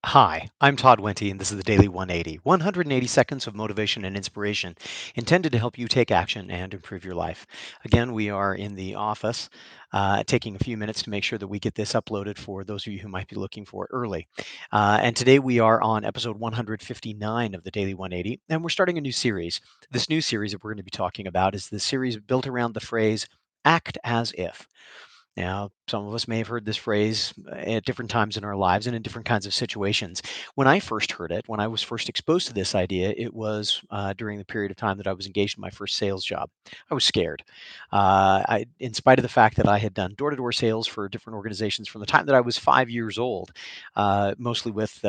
Hi, I'm Todd Wente, and this is the Daily 180. 180 seconds of motivation and inspiration intended to help you take action and improve your life. Again, we are in the office, taking a few minutes to make sure that we get this uploaded for those of you who might be looking for it early. And today we are on episode 159 of the Daily 180, and we're starting a new series. This new series that we're going to be talking about is the series built around the phrase act as if. Now, some of us may have heard this phrase at different times in our lives and in different kinds of situations. When I first heard it, when I was first exposed to this idea, it was during the period of time that I was engaged in my first sales job. I was scared. In spite of the fact that I had done door-to-door sales for different organizations from the time that I was 5 years old, mostly with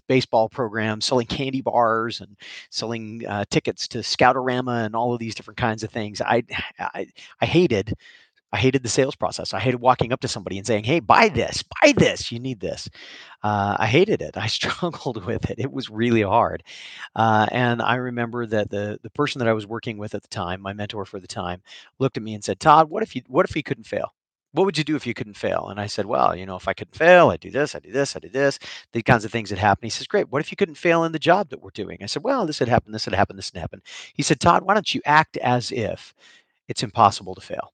baseball programs, selling candy bars and selling tickets to Scoutorama and all of these different kinds of things. I, I hated I hated the sales process. I hated walking up to somebody and saying, "Hey, buy this, you need this." I hated it. I struggled with it. It was really hard. And I remember that the person that I was working with at the time, my mentor for the time, looked at me and said, "Todd, what if you couldn't fail? What would you do if you couldn't fail?" And I said, "Well, if I couldn't fail, I'd do this, I'd do this, I'd do this, the kinds of things that happen." He says, "Great. What if you couldn't fail in the job that we're doing?" I said, "Well, this had happened, this had happened, this had happened." He said, "Todd, why don't you act as if it's impossible to fail?"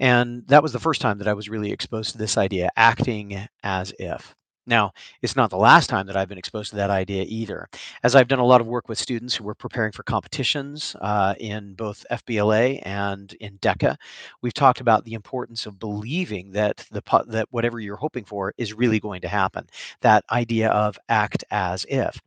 And that was the first time that I was really exposed to this idea, acting as if. Now, it's not the last time that I've been exposed to that idea either. As I've done a lot of work with students who were preparing for competitions in both FBLA and in DECA, we've talked about the importance of believing that that whatever you're hoping for is really going to happen. That idea of act as if.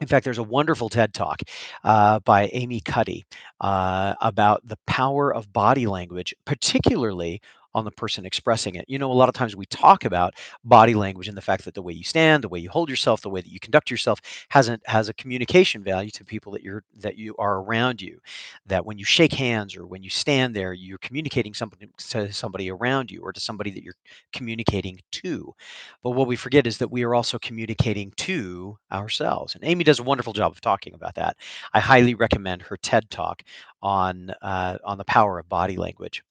In fact, there's a wonderful TED Talk by Amy Cuddy about the power of body language, particularly on the person expressing it. A lot of times we talk about body language and the fact that the way you stand, the way you hold yourself, the way that you conduct yourself has a communication value to people that you are around you. That when you shake hands or when you stand there, you're communicating something to somebody around you or to somebody that you're communicating to. But what we forget is that we are also communicating to ourselves. And Amy does a wonderful job of talking about that. I highly recommend her TED Talk on the power of body language.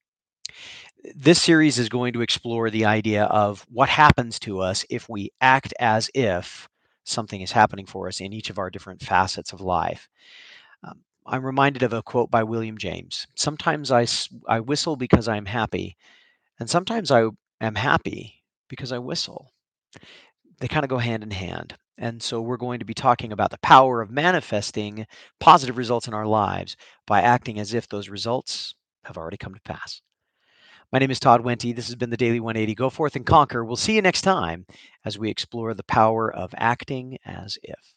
This series is going to explore the idea of what happens to us if we act as if something is happening for us in each of our different facets of life. I'm reminded of a quote by William James. Sometimes I whistle because I'm happy, and sometimes I am happy because I whistle. They kind of go hand in hand. And so we're going to be talking about the power of manifesting positive results in our lives by acting as if those results have already come to pass. My name is Todd Wente. This has been the Daily 180. Go forth and conquer. We'll see you next time as we explore the power of acting as if.